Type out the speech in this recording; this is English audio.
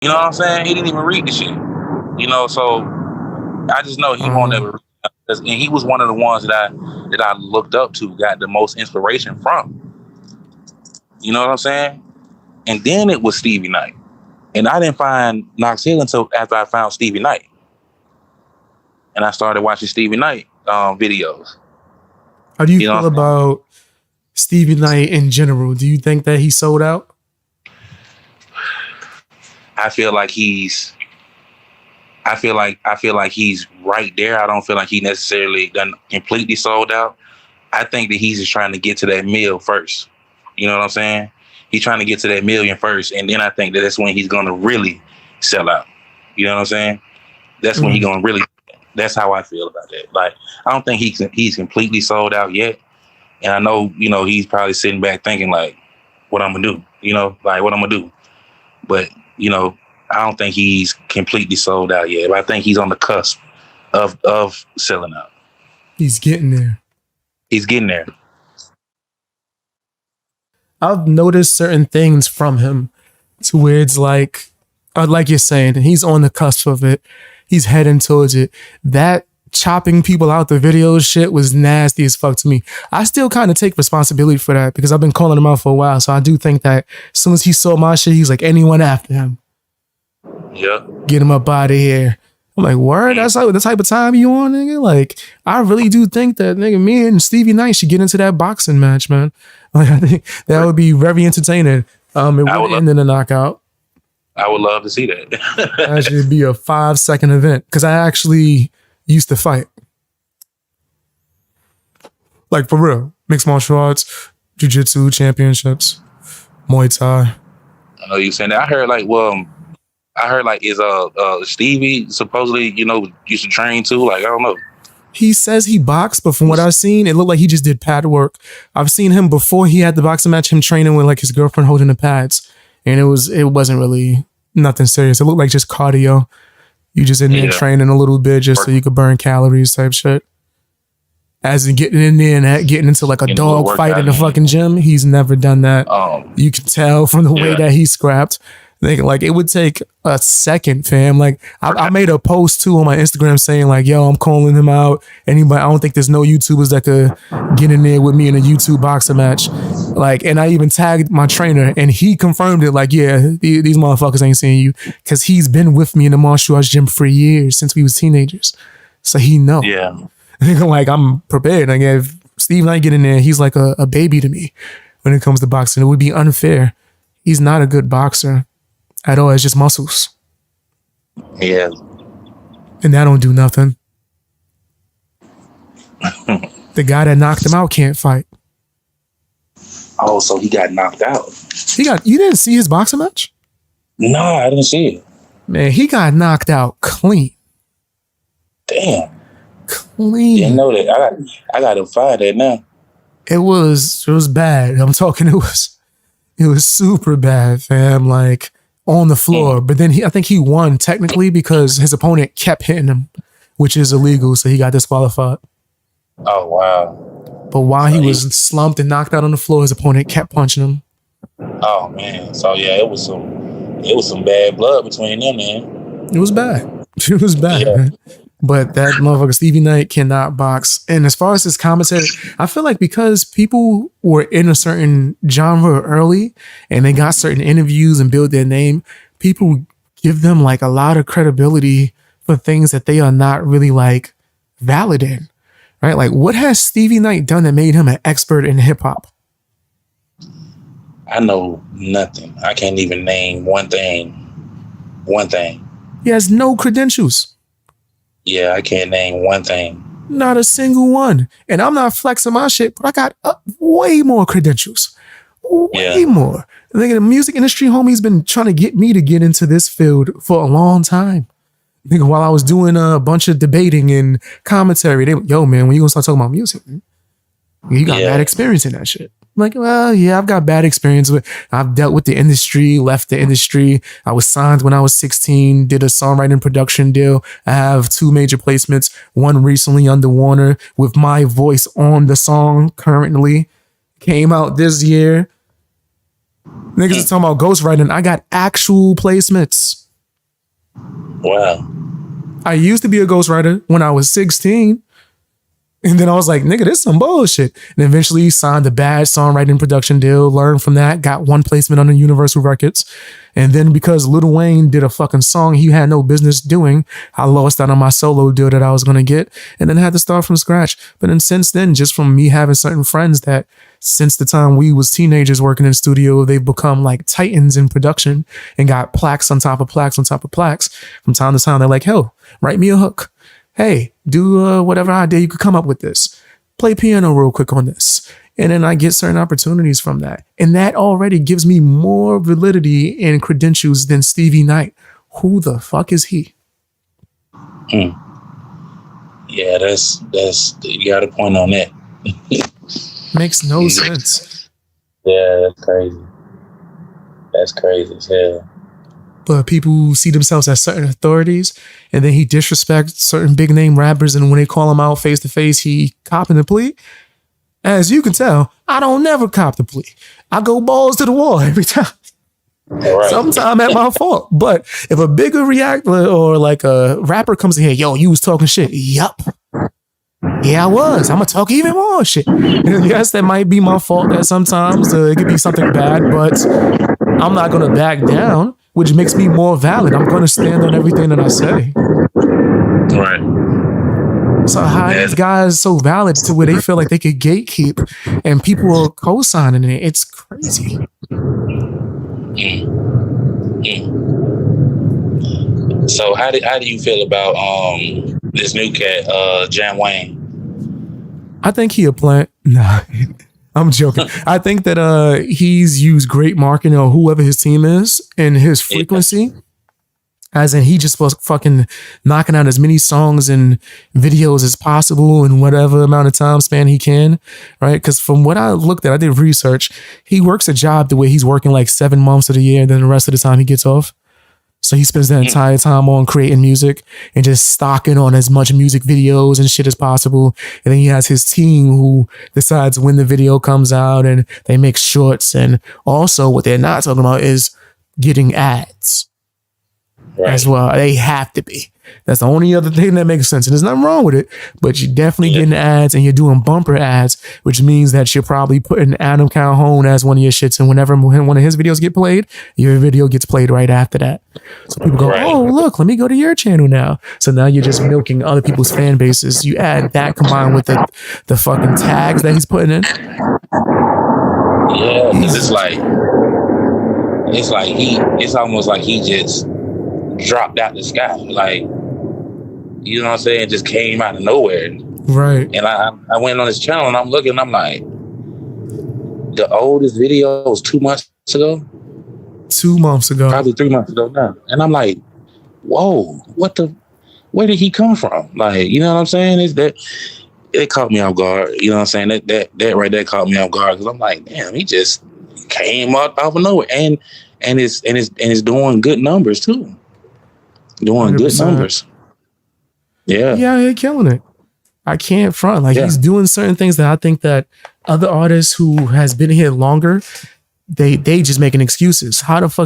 You know what I'm saying? He didn't even read the shit. You know, so I just know he won't ever read it. And he was one of the ones that I looked up to, got the most inspiration from. You know what I'm saying? And then it was Stevie Knight. And I didn't find Knox Hill until after I found Stevie Knight. And I started watching Stevie Knight videos. How do you feel about Stevie Knight in general? Do you think that he sold out? I feel like he's right there. I don't feel like he necessarily done completely sold out. I think that he's just trying to get to that mill first. You know what I'm saying? He's trying to get to that million first, and then I think that's when he's gonna really sell out. You know what I'm saying? That's when he's gonna really. That's how I feel about that. Like, I don't think he's completely sold out yet. And I know, you know, he's probably sitting back thinking like, what I'm gonna do, you know, like what I'm gonna do. But, you know, I don't think he's completely sold out yet. But I think he's on the cusp of selling out. He's getting there. He's getting there. I've noticed certain things from him to where it's like you're saying, he's on the cusp of it. He's heading towards it. That chopping people out the videos shit was nasty as fuck to me. I still kind of take responsibility for that because I've been calling him out for a while. So I do think that as soon as he saw my shit, he's like, anyone after him. Yeah. Get him up out of here. I'm like, word? That's like the type of time you on, nigga? Like, I really do think that, nigga, me and Stevie Knight should get into that boxing match, man. Like, I think that would be very entertaining. It would end in a knockout. I would love to see that. That should be a 5-second event because I actually used to fight. Like, for real. Mixed martial arts, jiu-jitsu championships, Muay Thai. I know you saying that. I heard is Stevie supposedly, you know, used to train too? Like, I don't know. He says he boxed, but from what I've seen, it looked like he just did pad work. I've seen him before he had the boxing match, him training with like his girlfriend holding the pads. And it wasn't really nothing serious. It looked like just cardio. You just in there training a little bit just so you could burn calories type shit. As in getting in there and getting into like a dog fight in the fucking gym, he's never done that. You can tell from the way that he scrapped. Like, it would take a second, fam. Like, I made a post too on my Instagram saying like, yo, I'm calling him out. Anybody, I don't think there's no YouTubers that could get in there with me in a YouTube boxing match. Like, and I even tagged my trainer and he confirmed it. Like, yeah, these motherfuckers ain't seeing you because he's been with me in the martial arts gym for years since we was teenagers. So he know. Yeah. Like, I'm prepared. Like, if Steve and I get in there, he's like a baby to me when it comes to boxing. It would be unfair. He's not a good boxer at all. It's just muscles. Yeah. And that don't do nothing. The guy that knocked him out can't fight. Oh, so he got knocked out. You didn't see his boxing match? No, I didn't see it. Man, he got knocked out clean. Damn. Clean. Didn't know that. I got to find that now. It was bad. I'm talking, it was super bad, fam. Like, on the floor. But then I think he won technically because his opponent kept hitting him, which is illegal. So he got disqualified. Oh, wow. But while he was slumped and knocked out on the floor, his opponent kept punching him. Oh, man. So, yeah, it was some bad blood between them, man. It was bad. It was bad, man. But that motherfucker Stevie Knight cannot box. And as far as his commentary, I feel like because people were in a certain genre early and they got certain interviews and build their name, people give them like a lot of credibility for things that they are not really like valid in, right? Like, what has Stevie Knight done that made him an expert in hip hop? I know nothing. I can't even name one thing. He has no credentials. Yeah, I can't name one thing. Not a single one. And I'm not flexing my shit, but I got way more credentials. Way more. I think the music industry, homie's been trying to get me to get into this field for a long time. Nigga, while I was doing a bunch of debating and commentary, they yo, man, when you gonna start talking about music? You got bad experience in that shit. I'm like, well, yeah, I've got bad experience with. I've dealt with the industry, left the industry. I was signed when I was 16, did a songwriting production deal. I have 2 major placements, one recently under Warner with my voice on the song currently. Came out this year. Niggas is talking about ghostwriting. I got actual placements. Wow. I used to be a ghostwriter when I was 16. And then I was like, nigga, this is some bullshit. And eventually signed a bad songwriting production deal, learned from that, got one placement on the Universal Records. And then because Lil Wayne did a fucking song he had no business doing, I lost out on my solo deal that I was going to get and then had to start from scratch. But then since then, just from me having certain friends that since the time we was teenagers working in the studio, they've become like titans in production and got plaques on top of plaques on top of plaques. From time to time, they're like, hell, write me a hook. Hey, do whatever idea you could come up with this. Play piano real quick on this. And then I get certain opportunities from that. And that already gives me more validity and credentials than Stevie Knight. Who the fuck is he? Yeah, that's you got a point on that. Makes no sense. Yeah, that's crazy. That's crazy as hell. But people who see themselves as certain authorities, and then he disrespects certain big name rappers, and when they call him out face to face, he copping the plea. As you can tell, I don't never cop the plea. I go balls to the wall every time. Right. Sometimes at my fault. But if a bigger reactor or like a rapper comes in here, yo, you was talking shit. Yup. Yeah, I was. I'm gonna talk even more shit. And yes, that might be my fault that sometimes it could be something bad, but I'm not gonna back down, which makes me more valid. I'm gonna stand on everything that I say. Right. So how these guys so valid to where they feel like they could gatekeep and people are co-signing it? It's crazy. So how do you feel about this new cat, Jan Wayne? I think he a plant. Nah, I'm joking. I think that he's used great marketing on whoever his team is and his frequency. As in, he just was fucking knocking out as many songs and videos as possible in whatever amount of time span he can, right? Because from what I looked at, I did research. He works a job the way he's working like 7 months of the year, and then the rest of the time he gets off. So he spends the entire time on creating music and just stocking on as much music videos and shit as possible. And then he has his team who decides when the video comes out and they make shorts. And also what they're not talking about is getting ads. Right. As well. They have to be. That's the only other thing that makes sense. And there's nothing wrong with it, but you're definitely getting ads and you're doing bumper ads, which means that you're probably putting Adam Calhoun as one of your shits. And whenever one of his videos get played, your video gets played right after that. So people go, oh, look, let me go to your channel now. So now you're just milking other people's fan bases. You add that combined with the fucking tags that he's putting in. Yeah, it's almost like he just dropped out the sky, like, you know what I'm saying, just came out of nowhere. Right. And I went on his channel and I'm looking, I'm like, the oldest video was 2 months ago. 2 months ago. Probably 3 months ago now. And I'm like, whoa, where did he come from? Like, you know what I'm saying? It caught me off guard. You know what I'm saying? That right there caught me off guard because I'm like, damn, he just came out of nowhere and is doing good numbers too. Doing 100%. Good numbers. Yeah. Yeah, you're killing it. I can't front. Like, he's doing certain things that I think that other artists who has been here longer, they just making excuses. How the fuck